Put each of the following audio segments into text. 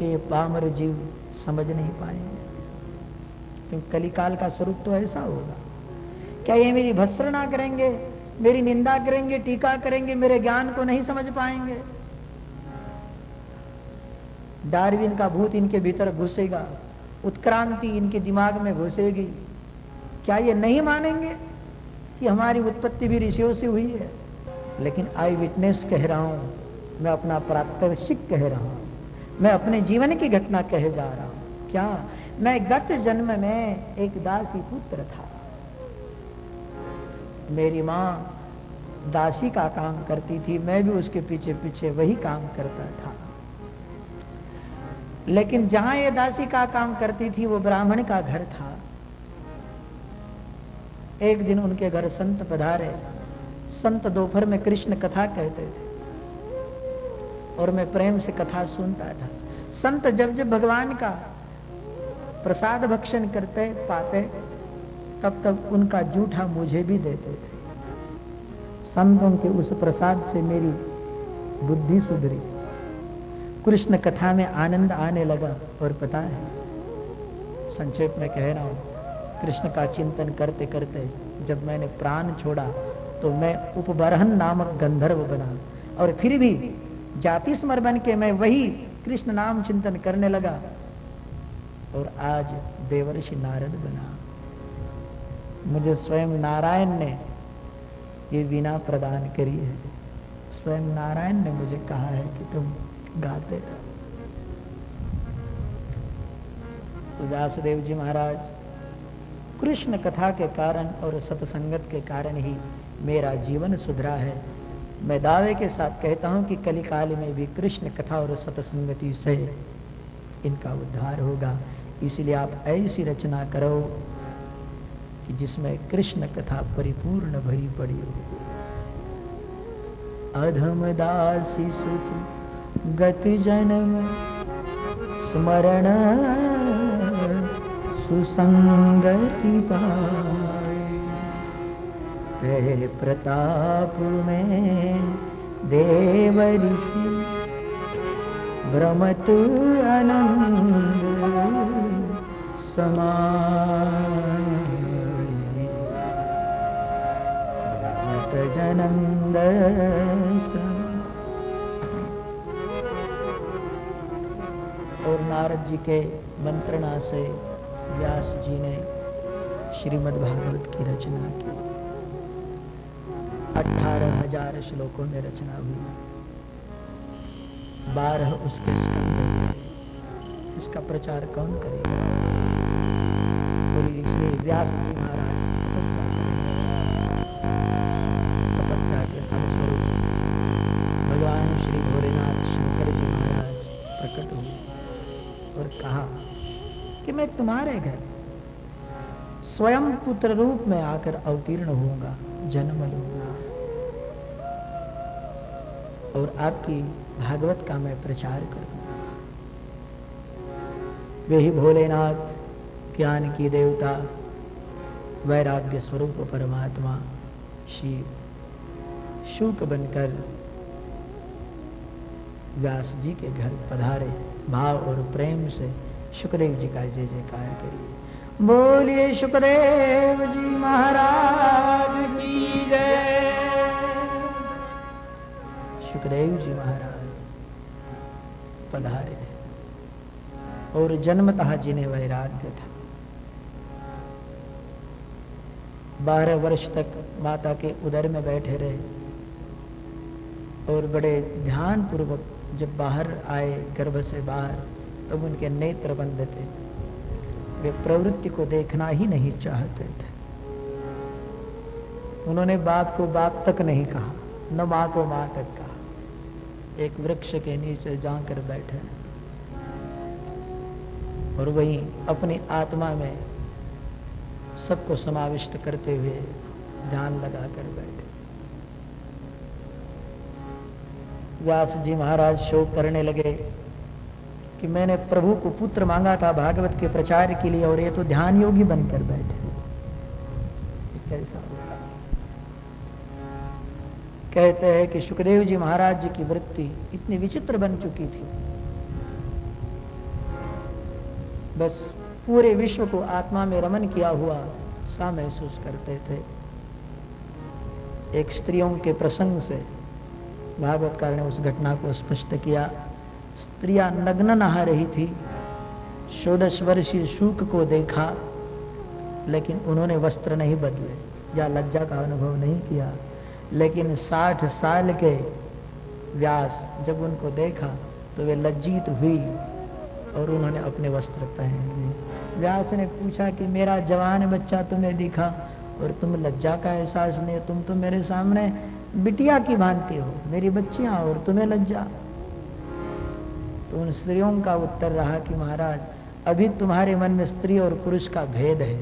के पामर जीव समझ नहीं पाएंगे, क्योंकि कलिकाल का स्वरूप तो ऐसा होगा। क्या ये मेरी भत्सना करेंगे, मेरी निंदा करेंगे, टीका करेंगे, मेरे ज्ञान को नहीं समझ पाएंगे? डार्विन का भूत इनके भीतर घुसेगा, उत्क्रांति इनके दिमाग में घुसेगी। क्या ये नहीं मानेंगे कि हमारी उत्पत्ति भी ऋषियों से हुई है? लेकिन आई विटनेस कह रहा हूं, मैं अपना प्रात्यक्षिक कह रहा हूं, मैं अपने जीवन की घटना कहे जा रहा हूं। क्या मैं गत जन्म में एक दासी पुत्र था। मेरी मां दासी का काम करती थी, मैं भी उसके पीछे पीछे वही काम करता था। लेकिन जहां ये दासी का काम करती थी वो ब्राह्मण का घर था। एक दिन उनके घर संत पधारे। संत दोपहर में कृष्ण कथा कहते थे और मैं प्रेम से कथा सुनता था। संत जब जब भगवान का प्रसाद भक्षण करते पाते तब तब उनका जूठा मुझे भी देते थे। संतों के उस प्रसाद से मेरी बुद्धि सुधरी, कृष्ण कथा में आनंद आने लगा। और पता है, संक्षेप में कह रहा हूं, कृष्ण का चिंतन करते करते जब मैंने प्राण छोड़ा तो मैं उपबरहन नामक गंधर्व बना, और फिर भी जाति स्मर बन के मैं वही कृष्ण नाम चिंतन करने लगा, और आज देवर्षि नारद बना। मुझे स्वयं नारायण ने ये वीणा प्रदान करी है। स्वयं नारायण ने मुझे कहा है कि तुम गाते रहो। तो व्यासदेव जी महाराज, कृष्ण कथा के कारण और सत्संगत के कारण ही मेरा जीवन सुधरा है। मैं दावे के साथ कहता हूं कि कलिकाल में भी कृष्ण कथा और सत्संगति से इनका उद्धार होगा। इसलिए आप ऐसी रचना करो कि जिसमें कृष्ण कथा परिपूर्ण भरी पड़ी हो। अधम दासी सुत गत जन्म स्मरण सुसंगति पाए, ते प्रताप में देव ऋषि भ्रमत आनंद समाए, भ्रमत जनंद और नारद जी के मंत्रणा से व्यास जी ने श्रीमद् भागवत की रचना की। 18,000 श्लोकों में रचना हुई, 12 उसके स्कंद। इसका प्रचार कौन करेगा? और इसलिए व्यास जी महाराज तपस्या के फल स्वरूप भगवान श्री भोलेनाथ शंकर जी महाराज प्रकट हुए और कहा कि मैं तुम्हारे घर स्वयं पुत्र रूप में आकर अवतीर्ण होऊंगा, जन्म लूंगा और आपकी भागवत का मैं प्रचार करूंगा। वे ही भोलेनाथ, ज्ञान की देवता, वैराग्य स्वरूप परमात्मा शिव शुक बनकर व्यास जी के घर पधारे। भाव और प्रेम से शुकदेव जी का जय जयकार करिए। बोलिए शुकदेव जी महाराज की जय। शुकदेव जी महाराज पधारे और जन्मतः जिन्हें वैराग्य था। 12 वर्ष तक माता के उदर में बैठे रहे और बड़े ध्यान पूर्वक जब बाहर आए गर्भ से बाहर तब उनके नेत्र बंद थे। वे प्रवृत्ति को देखना ही नहीं चाहते थे। उन्होंने बाप को बाप तक नहीं कहा, न माँ को माँ तक कहा। एक वृक्ष के नीचे जाकर बैठे और वहीं अपनी आत्मा में सबको समाविष्ट करते हुए ध्यान लगाकर बैठे। व्यास जी महाराज शोक करने लगे कि मैंने प्रभु को पुत्र मांगा था भागवत के प्रचार के लिए और ये तो ध्यान योगी बनकर बैठे। कैसा होगा? कहते हैं कि सुखदेव जी महाराज जी की वृत्ति इतनी विचित्र बन चुकी थी बस पूरे विश्व को आत्मा में रमन किया हुआ सा महसूस करते थे। एक स्त्रियों के प्रसंग से भागवतकार ने उस घटना को स्पष्ट किया। स्त्रियां नग्न नहा रही थी, 16 वर्षीय शुक को देखा, लेकिन उन्होंने वस्त्र नहीं बदले या लज्जा का अनुभव नहीं किया। लेकिन 60 साल के व्यास जब उनको देखा तो वे लज्जित हुई और उन्होंने अपने वस्त्र पहन लिए। व्यास ने पूछा कि मेरा जवान बच्चा तुम्हें दिखा और तुम लज्जा का एहसास नहीं, तुम तो मेरे सामने बिटिया की भांति हो, मेरी बच्चियां, और तुम्हें लज्जा। तो उन स्त्रियों का उत्तर रहा कि महाराज, अभी तुम्हारे मन में स्त्री और पुरुष का भेद है,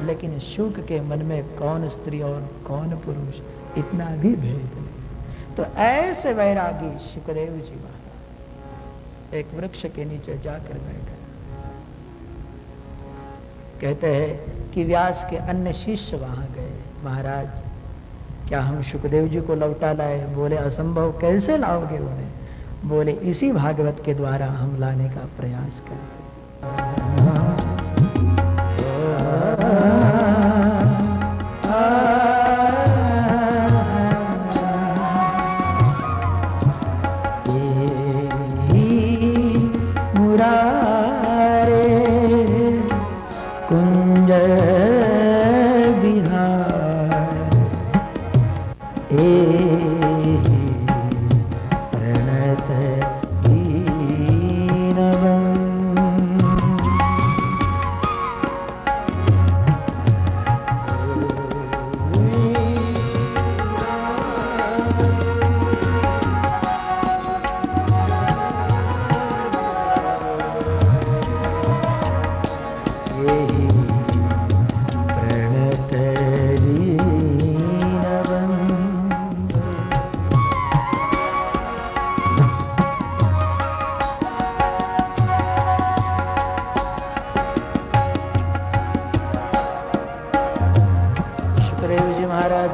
लेकिन शुक के मन में कौन स्त्री और कौन पुरुष, इतना भी भेद नहीं। तो ऐसे वैरागी सुखदेव जी महाराज एक वृक्ष के नीचे जाकर बैठे। कहते हैं कि व्यास के अन्य शिष्य वहां गए, महाराज क्या हम सुखदेव जी को लौटा लाए? बोले असंभव, कैसे लाओगे उन्हें? बोले इसी भागवत के द्वारा हम लाने का प्रयास करें।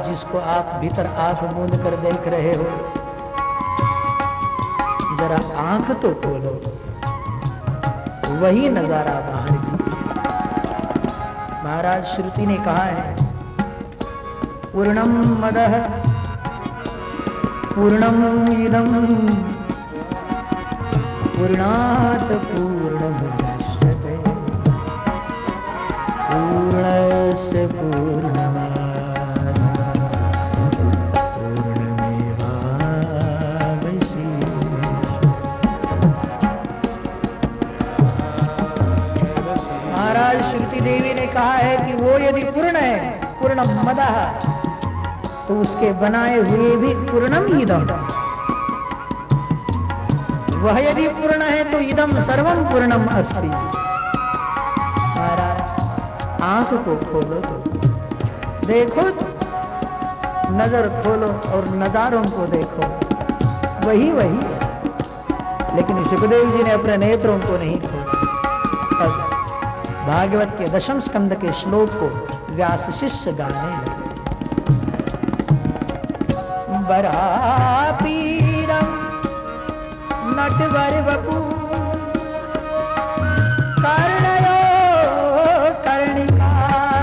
जिसको आप भीतर आंख मूंद कर देख रहे हो, जरा आंख तो खोलो, वही नजारा बाहर की। महाराज श्रुति ने कहा है, पूर्णम मदः पूर्णम इदं पूर्णात् पूर्णमुदच्यते पूर्णस्य पूर्णमेवावशिष्यते। महाराज श्रुति देवी ने कहा है कि वो यदि पूर्ण है, पूर्णम मदः, तो उसके बनाए हुए भी पूर्णम इदम, वह यदि पूर्ण है तो इदम सर्वम पूर्णम अस्ति। महाराज आंख को खोलो तो देखो, तो नजर खोलो और नजारों को देखो, वही वही है। लेकिन सुखदेव जी ने अपने नेत्रों को नहीं खोला। तब भागवत के 10वें स्कंद के श्लोक को व्यास शिष्य गाने लगे। बरापीरम नटवर वपु कर्णयो कर्णिकारं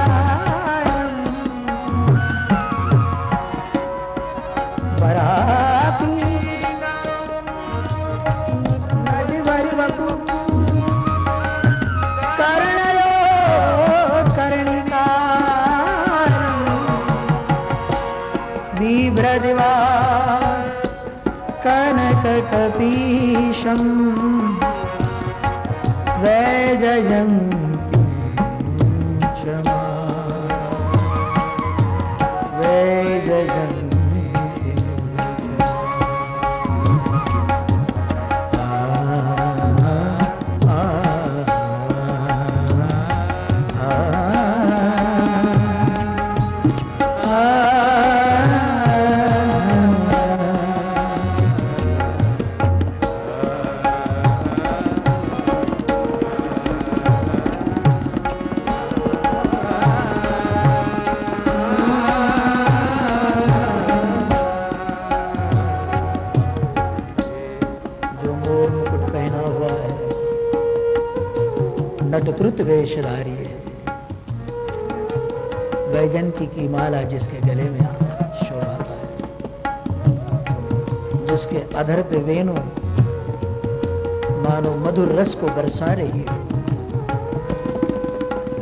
बरापीरम नटवर वपु कर्णयो कर्णिकारं बिभ्रदिवा कनककपीशं वैजयन्ती च वैजयन्ती नटकृत वेशधारी है, वैजंती की माला जिसके गले में शोभा पाए, जिसके अधर पे वेणु मानो मधुर रस को बरसा रही हो।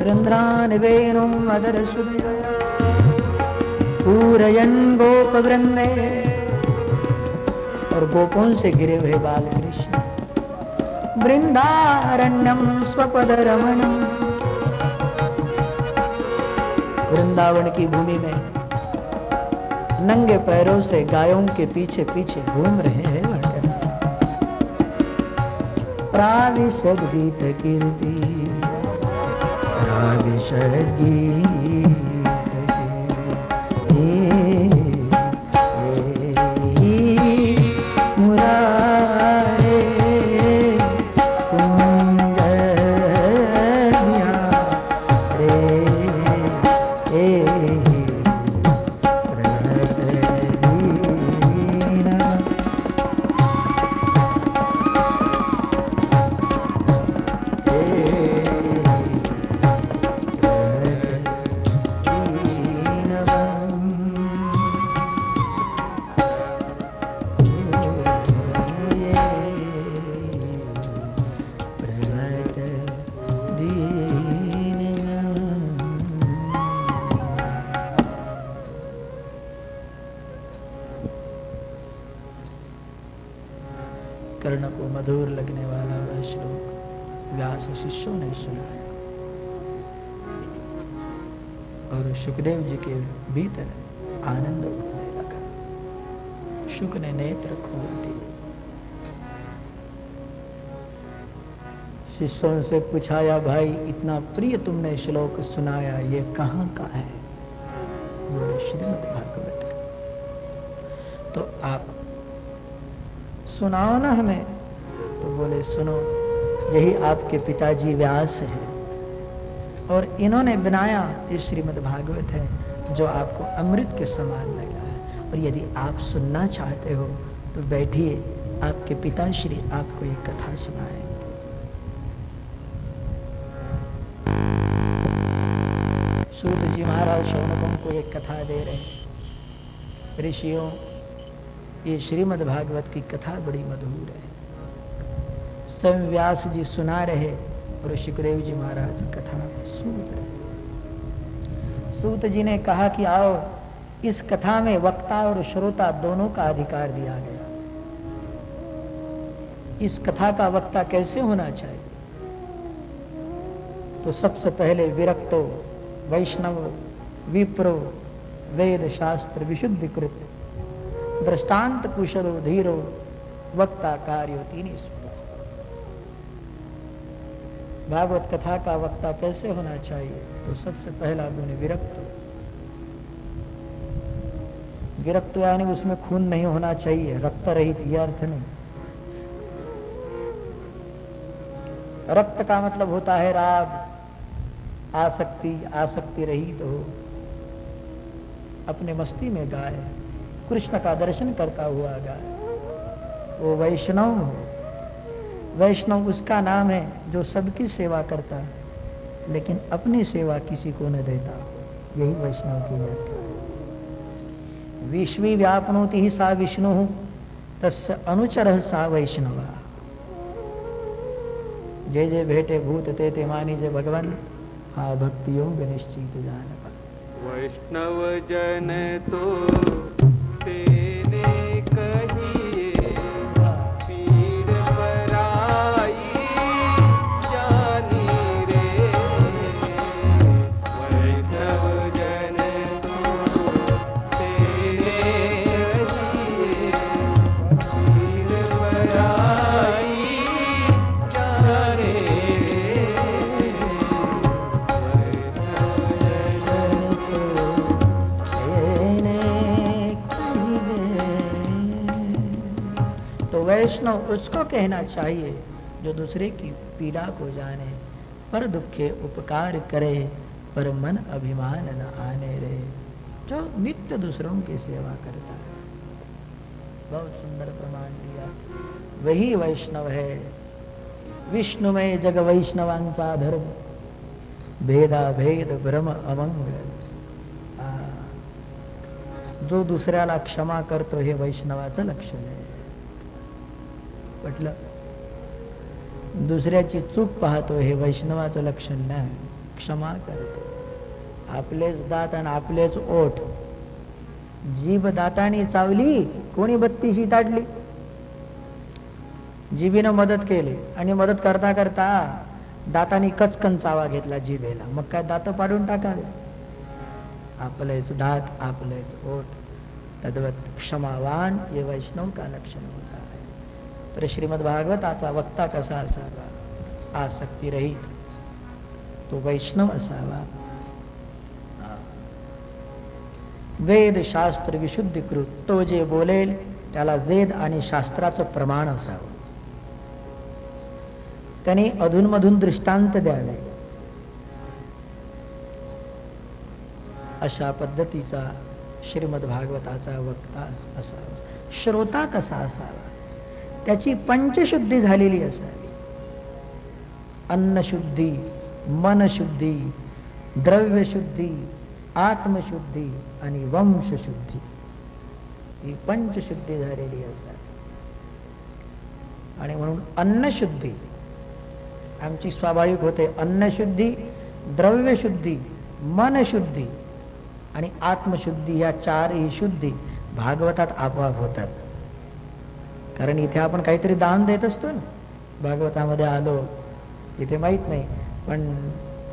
रंध्रान वेणुम अदर सुदया पूरयन गोप वृंदे, और गोपों से घिरे हुए बाल कृष्ण। वृंदारण्यम स्वपद रमणम, वृंदावन की भूमि में नंगे पैरों से गायों के पीछे पीछे घूम रहे हैं भटक। प्राविशद गीत कीर्ति, प्राविशद गीत कर्ण को मधुर लगने वाला वह श्लोक व्यास शिष्यों ने सुना और सुखदेव जी के भीतर आनंद उठने लगा। शुक ने नेत्र खोल दिए, शिष्यों से पूछा, या भाई इतना प्रिय तुमने श्लोक सुनाया, ये कहाँ का है? बोले श्रीमद् भागवत। तो आप सुनाओ ना हमें। तो बोले सुनो, यही आपके पिताजी व्यास है और इन्होंने बनाया ये श्रीमद् भागवत है, जो आपको अमृत के समान लगा है। और यदि आप सुनना चाहते हो तो बैठिए, आपके पिताश्री आपको एक कथा सुनाएंगे। सूत जी महाराज शौनकों को एक कथा दे रहे हैं। ऋषियों, ये श्रीमद् भागवत की कथा बड़ी मधुर है। स्वयं व्यास जी सुना रहे और सुखदेव जी महाराज कथा सुन रहे। सूत जी ने कहा कि आओ, इस कथा में वक्ता और श्रोता दोनों का अधिकार दिया गया। इस कथा का वक्ता कैसे होना चाहिए? तो सबसे पहले विरक्तो, वैष्णव, विप्रो, वेद शास्त्र विशुद्धिकृत, दृष्टांत कुशलो, धीरो, वक्ता कार्यो, तीन स्मृति। भागवत कथा का वक्ता कैसे होना चाहिए? तो सबसे पहला गुण विरक्त। विरक्त यानी उसमें खून नहीं होना चाहिए, रक्त रहित, यह अर्थ नहीं। रक्त का मतलब होता है राग, आसक्ति, आसक्ति रहित हो, अपने मस्ती में गाए, कृष्ण का दर्शन करता हुआ गाए, वो वैष्णव हो। वैष्णव उसका नाम है जो सबकी सेवा करता है लेकिन अपनी सेवा किसी को न देता हो, यही वैष्णव की व्याख्या है। विश्वी व्यापनोति ही सा विष्णु तस्य अनुचरः सा वैष्णवा। जय जय भेटे भूत ते ते मानी जय भगवान, हाँ भक्ति योग निश्चित जान। वैष्णव जन तो तेने कहिए, पीर पराई जानी रे। वैष्णव जन तो तेने कहिए, पीर पराई जाने रे। वैष्णव उसको कहना चाहिए जो दूसरे की पीड़ा को जाने, पर दुखे उपकार करे, पर मन अभिमान न आने रहे, जो नित्य दूसरों की सेवा करता है। बहुत सुंदर प्रमाण दिया, वही वैष्णव है। विष्णुमय जग वैष्णवांचा धर्म, भेदाभेद भ्रम अमंगल. जो दुसऱ्याला क्षमा करतो हे वैष्णवाचं लक्षण आहे. म्हटलं दुसऱ्याची चूक पाहतो हे वैष्णवाचं लक्षण नाही. क्षमा करतो. आपलेच दात आणि आपलेच ओठ, जीभ दाताने चावली, कोणी बत्तीशी ताडली? जिभेनं मदत केली आणि मदत करता करता दाताने कचकन चावा घेतला जिभेला, मग काय दात पाडून टाकावे? आपलेच दात आपलेच ओठ. तद्वत क्षमावान ये वैष्णव का लक्षण होता है. तर श्रीमद भागवताचा वक्ता कसा असावा? आसक्ती रहित, तो वैष्णव असावा. वेद शास्त्र विशुद्धीकृत, तो जे बोलेल त्याला वेद आणि शास्त्राचं प्रमाण असावं. त्याने अधूनमधून दृष्टांत द्यावे. अशा पद्धतीचा श्रीमद भागवताचा वक्ता असावा. श्रोता कसा असावा? त्याची पंचशुद्धी झालेली असावी. अन्नशुद्धी, मनशुद्धी, द्रव्यशुद्धी, आत्मशुद्धी आणि वंशशुद्धी, ही पंचशुद्धी झालेली असावी. आणि म्हणून अन्नशुद्धी आमची स्वाभाविक होते. अन्नशुद्धी, द्रव्यशुद्धी, मनशुद्धी आणि आत्मशुद्धी, या चारही शुद्धी भागवतात आपोआप होतात. कारण इथे आपण काहीतरी दान देत असतो ना. भागवतामध्ये आलो, इथे माहीत नाही, पण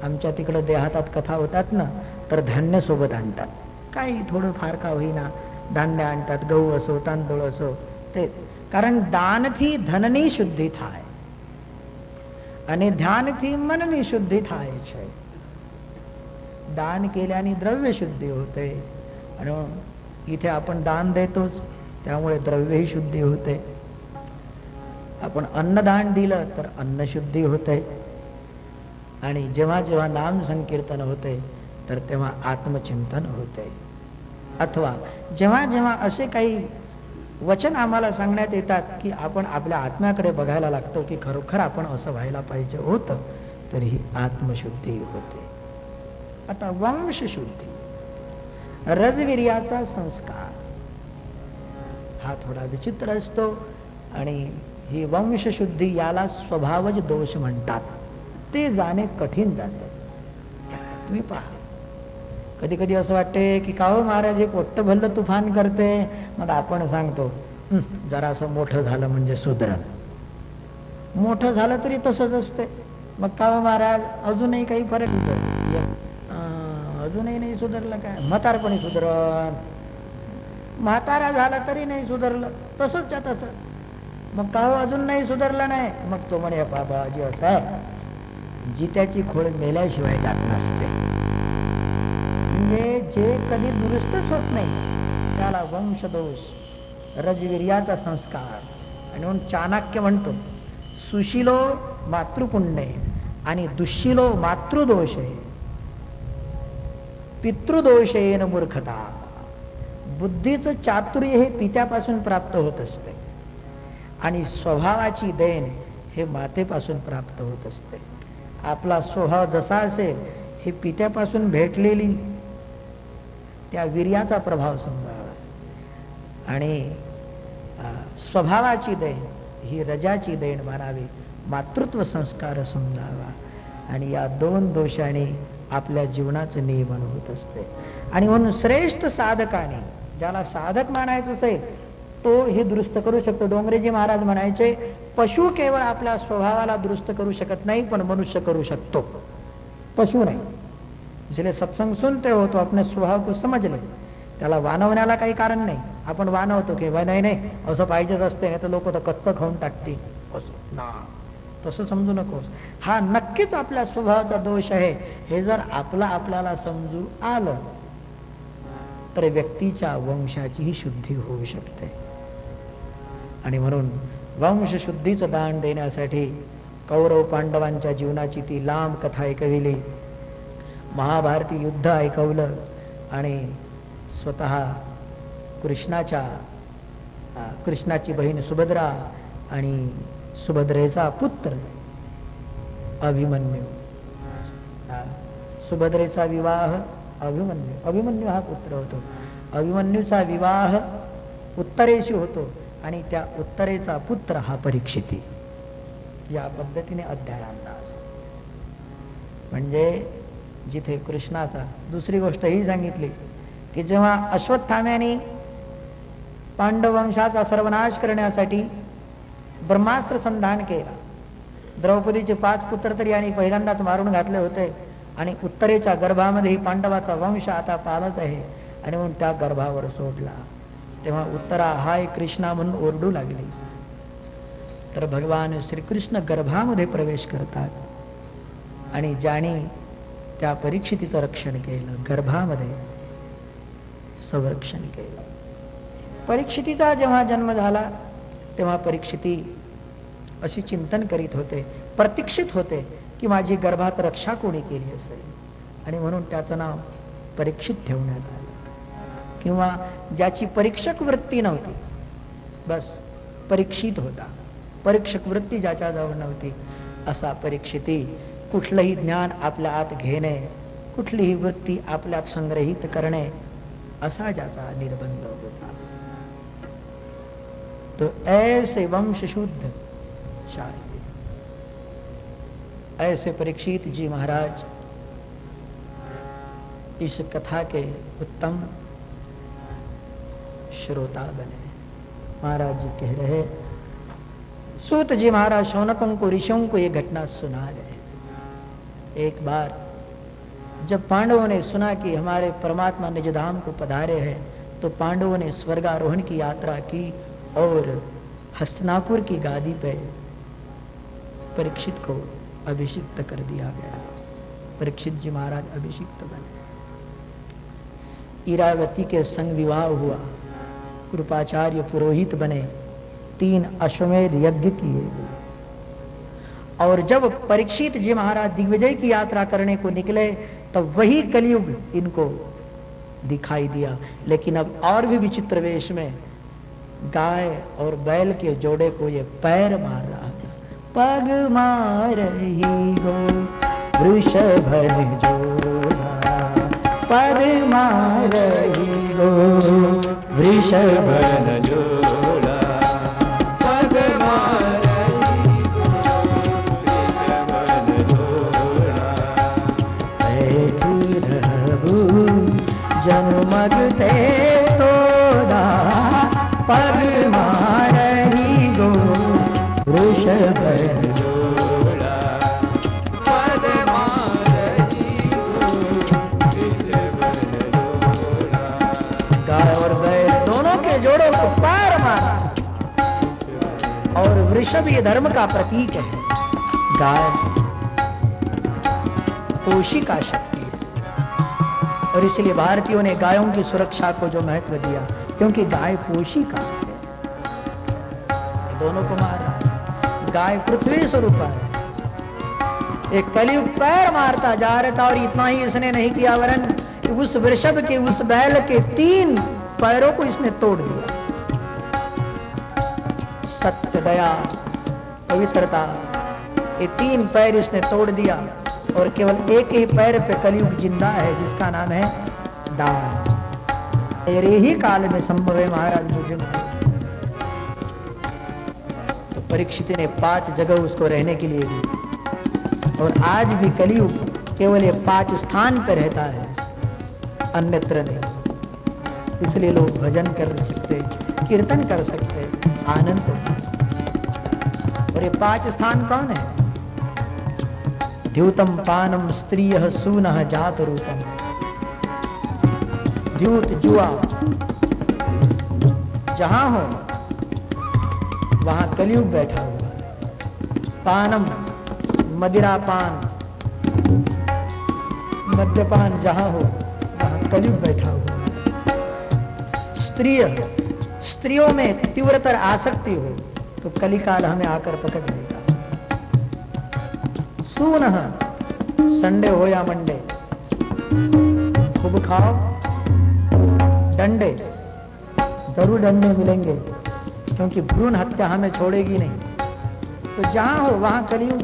आमच्या तिकडं देहातात कथा होतात ना, तर धान्य सोबत आणतात. काही थोडं फार का होईना धान्य आणतात, गहू असो तांदूळ असो ते. कारण દાનથી ધનની શુદ્ધિ થાય અને ધ્યાનથી મનની શુદ્ધિ થાય છે. दान केल्याने द्रव्य शुद्धी होते आणि इथे आपण दान देतोच, त्यामुळे द्रव्यही शुद्धी होते. आपण अन्नदान दिलं तर अन्नशुद्धी होते. आणि जेव्हा जेव्हा नाम संकीर्तन होते तर तेव्हा आत्मचिंतन होते. अथवा जेव्हा जेव्हा असे काही वचन आम्हाला सांगण्यात येतात की आपण आपल्या आत्म्याकडे बघायला लागतो की खरोखर आपण असं व्हायला पाहिजे होतं, तर ही आत्मशुद्धी होते. आता वंशशुद्धी, रजवीर्याचा संस्कार हा थोडा विचित्र असतो. आणि ही वंशशुद्धी, याला स्वभावज दोष म्हणतात. ते जाणे कठीण जाते. तुम्ही पहा, कधी कधी असं वाटते की का हो महाराज हे पोट्ट भल्लं तुफान करते. मग आपण सांगतो जरा असं मोठं झालं म्हणजे सुधरण. मोठं झालं तरी तसंच असते. मग का हो महाराज अजूनही काही फरक होतो? अजूनही नाही सुधारलं काय? म्हातारपणी सुधरण. म्हातारा झाला तरी नाही सुधारलं, तसंच त्या तसं. मग का हो अजून नाही सुधारलं नाही? मग तो म्हणे बाबाजी असा जित्याची खोळ मेल्याशिवाय जात नसते. म्हणजे जे कधी दुरुस्तच होत नाही त्याला वंशदोष, रजवीर्याचा संस्कार. आणि म्हणून चाणक्य म्हणतो सुशिलो मातृपुण्य आणि दुःशिलो मातृदोषे, पितृदोषेन मूर्खता. बुद्धीचं चातुर्य हे पित्यापासून प्राप्त होत असते आणि स्वभावाची देण हे मातेपासून प्राप्त होत असते. आपला स्वभाव जसा असेल हे पित्यापासून भेटलेली त्या वीर्याचा प्रभाव समजावा. आणि स्वभावाची देण ही रजाची देण मानावी, मातृत्व संस्कार समजावा. आणि या दोन दोषांनी आपल्या जीवनाचं नियमन होत असते. आणि म्हणून श्रेष्ठ साधकाने, ज्याला साधक मानायचं असेल तो हे दुरुस्त करू शकतो. डोंगरेजी महाराज म्हणायचे पशु केवळ आपल्या स्वभावाला दुरुस्त करू शकत नाही, पण मनुष्य करू शकतो, पशु नाही. इसलिए सत्संग सुनते हो तो अपने स्वभाव को समझ ले. त्याला वानवण्याला काही कारण नाही. आपण वानवतो की नाही नाही असं पाहिजेच असते, नाही तर लोक तर कच्चं खाऊन टाकतील, असं ना, तसं समजू नकोस. हा नक्कीच आपल्या स्वभावाचा दोष आहे. हे जर आपल्याला समजू आलं तर व्यक्तीच्या वंशाचीही शुद्धी होऊ शकते. आणि म्हणून वंशशुद्धीचं दान देण्यासाठी कौरव पांडवांच्या जीवनाची ती लांब कथा ऐकविली, महाभारती युद्ध ऐकवलं आणि स्वतः कृष्णाची बहीण सुभद्रा आणि सुभद्रेचा पुत्र अभिमन्यू. सुभद्रेचा विवाह अभिमन्यू. अभिमन्यू हा पुत्र होतो. अभिमन्यूचा विवाह उत्तरेशी होतो आणि त्या उत्तरेचा पुत्र हा परीक्षिती. या पद्धतीने अध्यायांचा म्हणजे जिथे कृष्णाचा. दुसरी गोष्ट ही सांगितली की जेव्हा अश्वत्थाम्याने पांडव वंशाचा सर्वनाश करण्यासाठी ब्रह्मास्त्र संधान केला, द्रौपदीचे 5 पुत्र तरी आणि पहिल्यांदाच मारून घातले होते आणि उत्तरेच्या गर्भामध्ये ही पांडवाचा वंश आता पालत आहे आणि म्हणून त्या गर्भावर सोडला, तेव्हा उत्तरा हाय कृष्णा म्हणून ओरडू लागली. तर भगवान श्रीकृष्ण गर्भामध्ये प्रवेश करतात आणि ज्याने त्या परीक्षितीचं रक्षण केलं, गर्भामध्ये संरक्षण केलं. परीक्षितीचा जेव्हा जन्म झाला तेव्हा परीक्षिती अशी चिंतन करीत होते, प्रतीक्षित होते की माझी गर्भात रक्षा कोणी केली असेल आणि म्हणून त्याचं नाव परीक्षित ठेवण्यात आलं. किंवा ज्याची परीक्षक वृत्ती नव्हती, बस परीक्षित होता. परीक्षक वृत्ती ज्याच्याजवळ नव्हती असा परीक्षिती कुठलंही ज्ञान आपल्या आत घेणे, कुठलीही वृत्ती आपल्यात संग्रहित करणे असा ज्याचा निर्बंध होता. तो ऐसे वंश शुद्ध शाही, ऐसे परीक्षित जी महाराज इस कथा के उत्तम श्रोता बने. महाराज जी कह रहे, सूत जी महाराज शौनकों को, ऋषियों को ये घटना सुना रहे. एक बार जब पांडवों ने सुना कि हमारे परमात्मा निज धाम को पधारे हैं, तो पांडवों ने स्वर्गारोहण की यात्रा की और हस्तिनापुर की गादी पे परीक्षित को अभिषिक्त कर दिया गया. परीक्षित जी महाराज अभिषिक्त बने. इरावती के संग विवाह हुआ, कृपाचार्य पुरोहित बने, 3 अश्वमेध यज्ञ किए. और जब परीक्षित जी महाराज दिग्विजय की यात्रा करने को निकले तब वही कलयुग इनको दिखाई दिया, लेकिन अब और भी विचित्र वेश में. गाय और बैल के जोड़े को ये पैर मार रहा था. पग मार ही गो वृषभ जोड़ा, पग मार ही गो वृषभ जोड़ा, पग मार ही गो वृषभ जोड़ा. ऐठी रहबू जन्मग ते तोड़ा, पग मारही गो वृषभ जोड़ा, पग मारही गो वृषभ जोड़ा. गाय और बैल दोनों के जोड़ों को पैर मारा. और वृषभ ये धर्म का प्रतीक है. गाय पोषिका शक्ति है और इसलिए भारतीयों ने गायों की सुरक्षा को जो महत्व दिया, क्योंकि गाय पोषिका है. दोनों को मारा. गाय पृथ्वी स्वरूप है. एक कलयुग पैर मारता जा रहा था और इतना ही इसने नहीं किया वरन उस वृषभ के, उस बैल के 3 पैरों को इसने तोड़ दिया. सत्य, दया, पवित्रता, ये 3 पैर इसने तोड़ दिया और केवल एक ही पैर पे कलयुग जिंदा है जिसका नाम है दान. मेरे ही काल में संभव है महाराज मुझे. तो परीक्षित ने 5 जगह उसको रहने के लिए दी और आज भी कलयुग केवल ये 5 स्थान पर रहता है, अन्यत्र नहीं. इसलिए लोग भजन कर सकते, कीर्तन कर सकते, आनंद कर सकते. और ये 5 स्थान कौन है? द्यूतम पानम स्त्रियः सूनः जात रूपम. द्यूत जुआ जहां हो वहां कलयुग बैठा हुआ है. पानम मदिरा पान, मद्यपान जहां हो वहां कलयुग बैठा हुआ है. स्त्रिय, स्त्रियों में तीव्रतर आसक्ति हो तो कलिकाल हमें आकर पकड़ लेगा. सूनः, संडे हो या मंडे, खूब खाओ. डंडे, जरूर डंडे मिलेंगे क्योंकि भ्रूण हत्या हमें छोड़ेगी नहीं. तो जहां हो वहां कलयुग.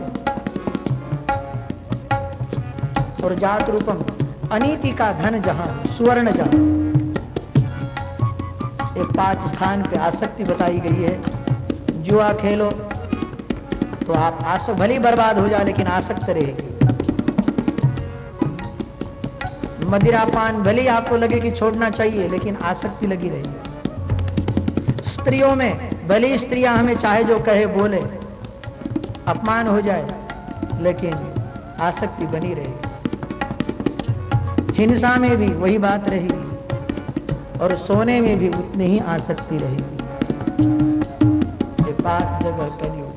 और जात रूपम, अनीति का धन जहां, सुवर्ण जहां। ये 5 स्थान पे आसक्ति बताई गई है। जुआ खेलो तो आप आसक्त, भले ही बर्बाद हो जाए लेकिन आसक्त रहेगी। मदिरापान भले ही आपको लगे कि छोड़ना चाहिए लेकिन आसक्ति लगी रहेगी। स्त्रियों में भले ही स्त्रियां हमें चाहे जो कहे बोले, अपमान हो जाए लेकिन आसक्ति बनी रहेगी। हिंसा में भी वही बात रहेगी और सोने में भी उतनी ही आसक्ति रहेगी। ये 5 जगह कलयुग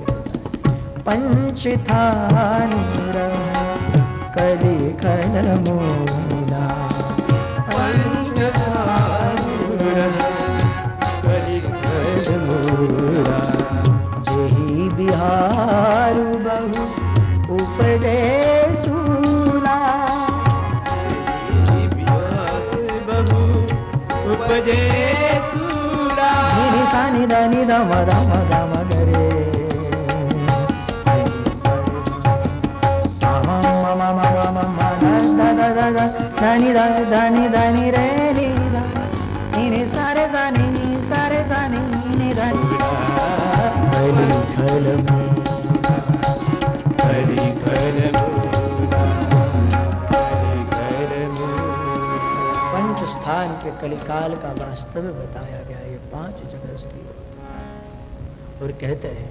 पंचथानी कलि खल मूला, जेहि बिहार बहु उपजे सूला, उपजे सूला। निधि सा निध निध मद मद मगरे, धनी धनी धनी रे नी सारे जानी सारे जानी नी धनी खल पंच स्थान के कलिकाल का वास्तव बताया गया। ये 5 जगह स्थित और कहते हैं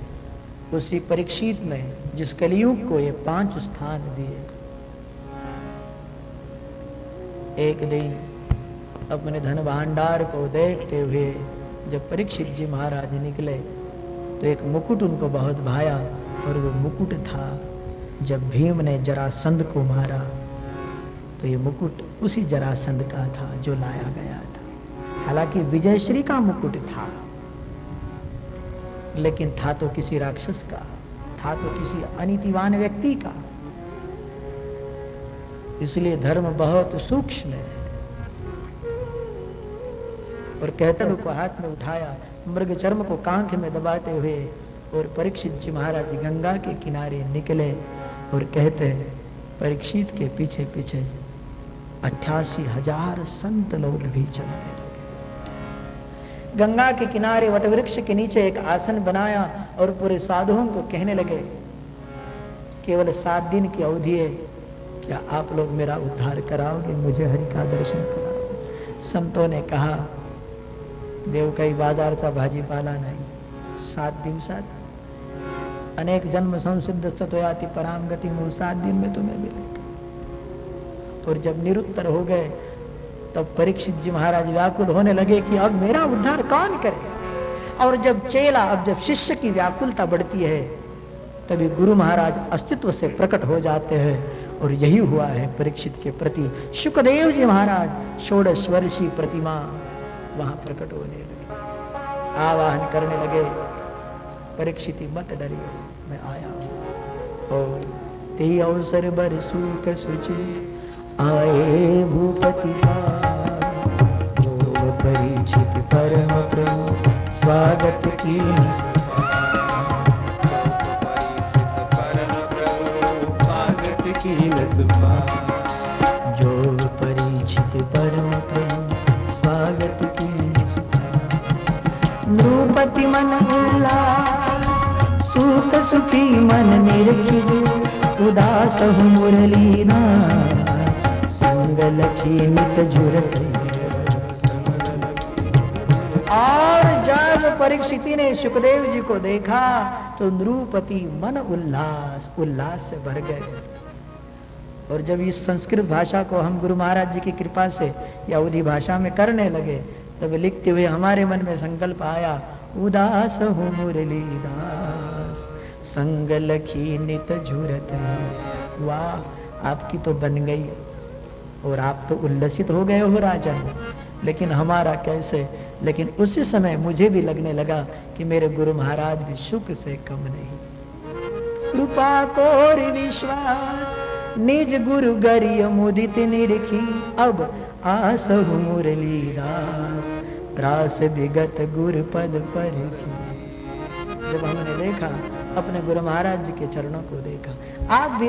उसी परीक्षित में जिस कलियुग को ये 5 स्थान दिए, एक दिन अपने धन भांडार को देखते हुए जब परीक्षित जी महाराज निकले तो एक मुकुट उनको बहुत भाया और वो मुकुट था जब भीम ने जरासंध को मारा तो ये मुकुट उसी जरासंध का था जो लाया गया था। हालांकि विजयश्री का मुकुट था लेकिन था तो किसी राक्षस का, था तो किसी अनीतिवान व्यक्ति का। इसलिए धर्म बहुत सूक्ष्म है। और कहते को हाथ में उठाया, मृग चर्म को कांख में दबाते हुए और परीक्षित जी महाराज गंगा के किनारे निकले और कहते हैं परीक्षित के पीछे पीछे 88,000 संत लोग भी चलने लगे। गंगा के किनारे वटवृक्ष के नीचे एक आसन बनाया और पूरे साधुओं को कहने लगे केवल 7 दिन की अवधि है, क्या आप लोग मेरा उद्धार कराओगे, मुझे हरि का दर्शन कराओगे। संतों ने कहा देव काही बाजारचा भाजीपाला नाही, 7 दिवसात अनेक जन्म संसिद्ध सतोयाति पराम गति, 7 दिन में तुम्हें मिलेगा। और जब निरुत्तर हो गए तब परीक्षित जी महाराज व्याकुल होने लगे कि अब मेरा उद्धार कौन करे। और जब चेला, अब जब शिष्य की व्याकुलता बढ़ती है तभी गुरु महाराज अस्तित्व से प्रकट हो जाते हैं। और यही हुआ है परीक्षित के प्रति। शुकदेव जी महाराज 16 वर्षीय प्रतिमा वहां प्रकट होने लगे, आवाहन करने लगे, परीक्षित मत डरिए, मैं आया हूं। और ते अवसर बर सुख सुचि आए भूपति परीक्षित परम प्रभु स्वागत की जो परीक्षित परम प्रभु स्वागत की नृपति मन उल्लास सुख सुखी मन निरखिज उदास हूँ मुरलीना संग लखी नित झुरत। और जब परीक्षिति ने शुकदेव जी को देखा तो नृपति मन उल्लास से भर गए। और जब इस संस्कृत भाषा को हम गुरु महाराज जी की कृपा से या अवधी भाषा में करने लगे तब लिखते हुए हमारे मन में संकल्प आया उदास हूँ मुरलीदास संग लखी नित झुरत। वाह, आपकी तो बन गई और आप तो उल्लसित हो गए हो राजन, लेकिन हमारा कैसे। लेकिन उसी समय मुझे भी लगने लगा कि मेरे गुरु महाराज भी शुक से कम नहीं। कृपा कोर विश्वास निज गुरु गरिय मुदित निरखी अब आस मुरलीदास त्रास विगत गुरु पद पर। जब हमने देखा अपने गुरु महाराज जी के चरणों को देखा, आप भी